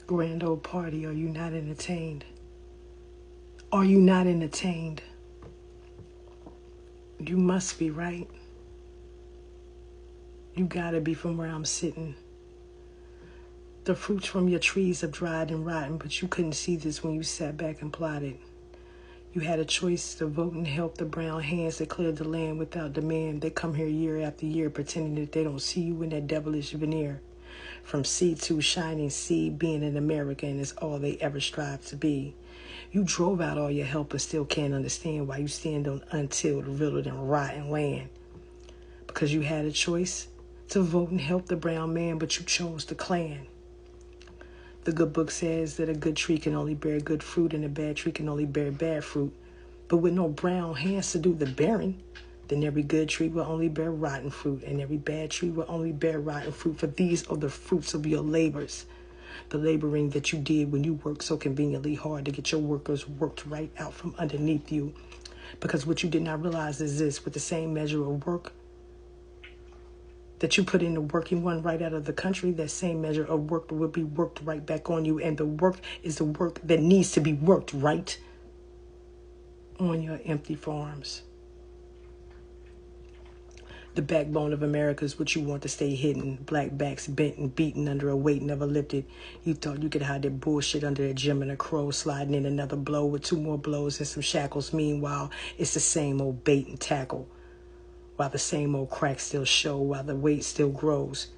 Grand old party, are you not entertained? Are you not entertained? You must be, right? You gotta be from where I'm sitting. The fruits from your trees have dried and rotten, but you couldn't see this when you sat back and plotted. You had a choice to vote and help the brown hands that cleared the land without demand. They come here year after year pretending that they don't see you in that devilish veneer. From seed to shining seed, being an American is all they ever strive to be. You drove out all your help and still can't understand why you stand on untilled, riddled, and rotten land. Because you had a choice to vote and help the brown man, but you chose the Klan. The good book says that a good tree can only bear good fruit and a bad tree can only bear bad fruit. But with no brown hands to do the bearing, then every good tree will only bear rotten fruit and every bad tree will only bear rotten fruit. For these are the fruits of your labors. The laboring that you did when you worked so conveniently hard to get your workers worked right out from underneath you. Because what you did not realize is this: with the same measure of work that you put in the working one right out of the country, that same measure of work will be worked right back on you. And the work is the work that needs to be worked right on your empty farms. The backbone of America is what you want to stay hidden. Black backs bent and beaten under a weight never lifted. You thought you could hide that bullshit under a gem and a crow, sliding in another blow with 2 more blows and some shackles. Meanwhile, it's the same old bait and tackle. While the same old cracks still show, while the weight still grows.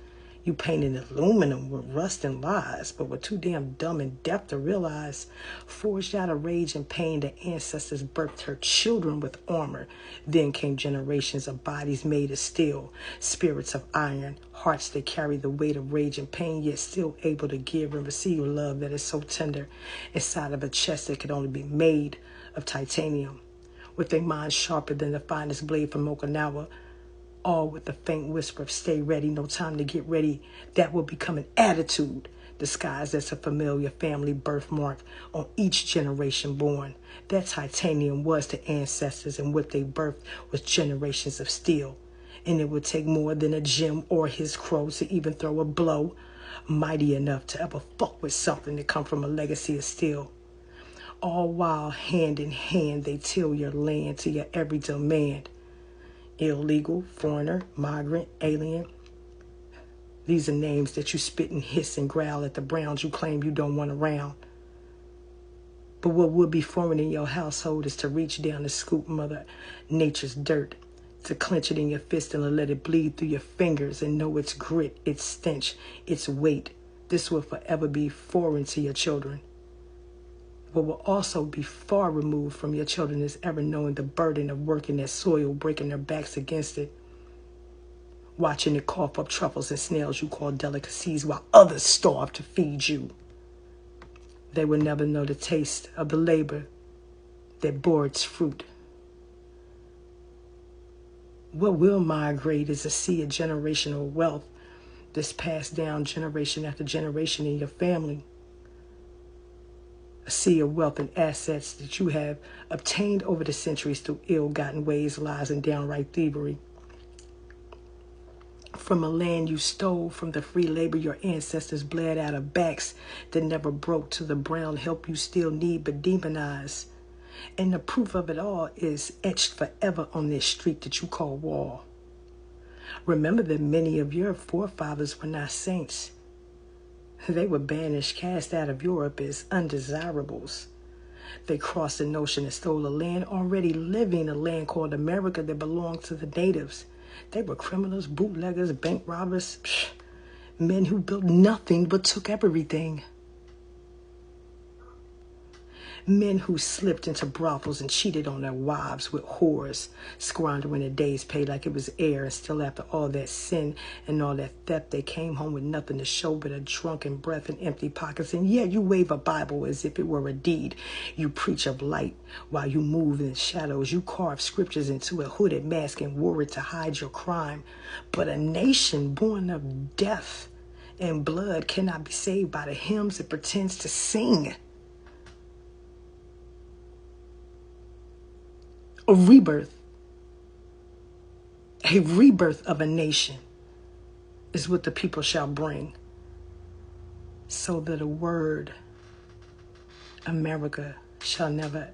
You painted aluminum with rust and lies, but were too damn dumb and deaf to realize. Forged out of rage and pain, the ancestors birthed her children with armor. Then came generations of bodies made of steel, spirits of iron, hearts that carry the weight of rage and pain, yet still able to give and receive love that is so tender, inside of a chest that could only be made of titanium. With a mind sharper than the finest blade from Okinawa, all with the faint whisper of stay ready, no time to get ready. That will become an attitude, disguised as a familiar family birthmark on each generation born. That titanium was the ancestors, and what they birthed was generations of steel. And it would take more than a Jim or his crow to even throw a blow mighty enough to ever fuck with something that come from a legacy of steel. All while, hand in hand, they till your land to your every demand. Illegal, foreigner, migrant, alien. These are names that you spit and hiss and growl at the browns you claim you don't want around. But what would be foreign in your household is to reach down and scoop Mother Nature's dirt, to clench it in your fist and let it bleed through your fingers and know its grit, its stench, its weight. This will forever be foreign to your children. What will also be far removed from your children is ever knowing the burden of working that soil, breaking their backs against it, watching it cough up truffles and snails you call delicacies while others starve to feed you. They will never know the taste of the labor that bore its fruit. What will migrate is a sea of generational wealth that's passed down generation after generation in your family. A sea of wealth and assets that you have obtained over the centuries through ill-gotten ways, lies, and downright thievery. From a land you stole from the free labor your ancestors bled out of backs that never broke, to the brown help you still need but demonize. And the proof of it all is etched forever on this street that you call wall. Remember that many of your forefathers were not saints. They were banished, cast out of Europe as undesirables. They crossed an ocean and stole a land already living, a land called America that belonged to the natives. They were criminals, bootleggers, bank robbers, men who built nothing but took everything. Men who slipped into brothels and cheated on their wives with whores, squandering a day's pay like it was air, and still after all that sin and all that theft, they came home with nothing to show but a drunken breath and empty pockets. And yet you wave a Bible as if it were a deed. You preach of light while you move in shadows. You carve scriptures into a hooded mask and wore it to hide your crime. But a nation born of death and blood cannot be saved by the hymns it pretends to sing. A rebirth of a nation is what the people shall bring. so that a word, America, shall never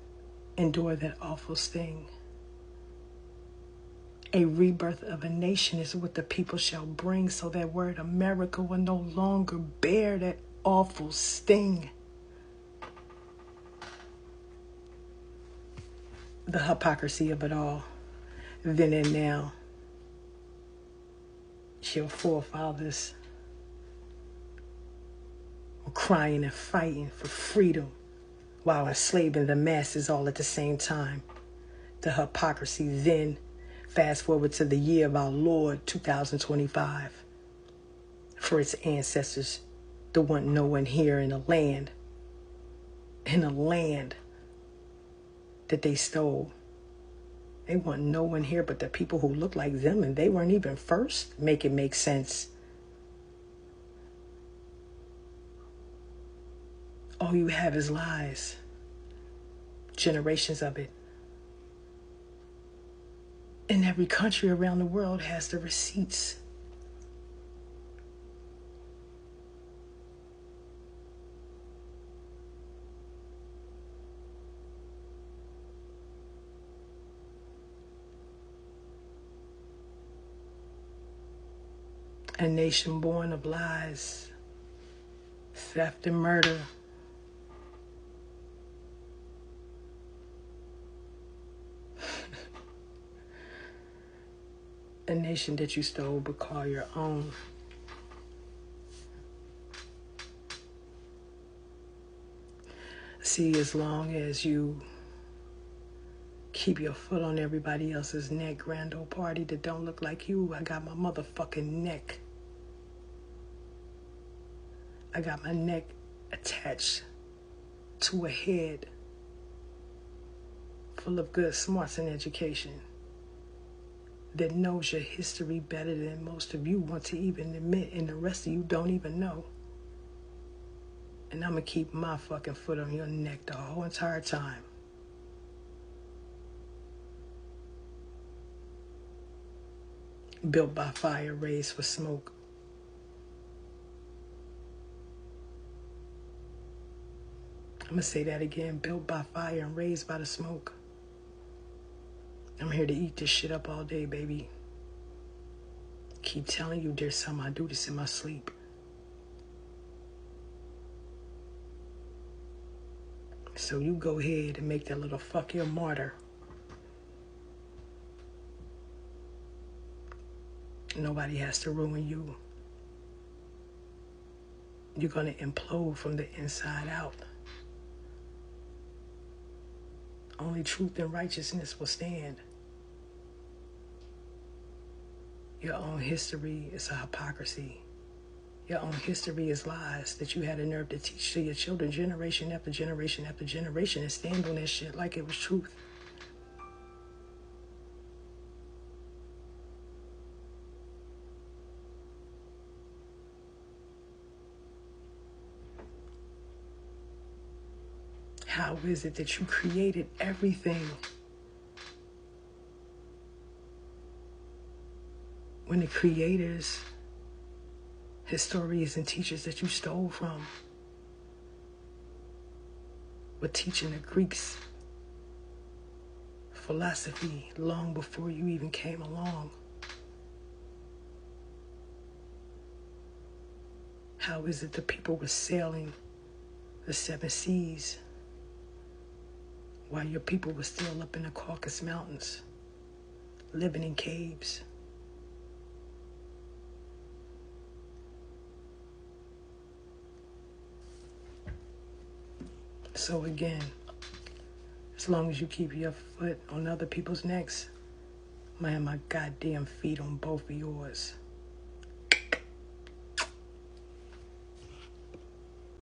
endure that awful sting. A rebirth of a nation is what the people shall bring, so that word America will no longer bear that awful sting. The hypocrisy of it all, then and now. Your forefathers were crying and fighting for freedom while enslaving the masses all at the same time. The hypocrisy then, fast forward to the year of our Lord 2025, for its ancestors to want no one here in a land that they stole. They want no one here but the people who look like them, and they weren't even first. Make it make sense. All you have is lies. Generations of it. And every country around the world has the receipts. A nation born of lies, theft and murder. A nation that you stole but call your own. See, as long as you keep your foot on everybody else's neck, grand old party that don't look like you, I got my motherfucking neck. I got my neck attached to a head full of good smarts and education that knows your history better than most of you want to even admit, and the rest of you don't even know. And I'm gonna keep my fucking foot on your neck the whole entire time. Built by fire, raised for smoke. I'm gonna say that again. Built by fire and raised by the smoke. I'm here to eat this shit up all day, baby. Keep telling you there's some I do this in my sleep. So you go ahead and make that little fuck your martyr. Nobody has to ruin you. You're gonna implode from the inside out. Only truth and righteousness will stand. Your own history is a hypocrisy. Your own history is lies that you had the nerve to teach to your children generation after generation after generation, and stand on that shit like it was truth. How is it that you created everything when the creators, historians, and teachers that you stole from were teaching the Greeks philosophy long before you even came along? How is it the people were sailing the 7 seas while your people were still up in the Caucasus Mountains, living in caves? So again, as long as you keep your foot on other people's necks, I'm gonna have my goddamn feet on both of yours.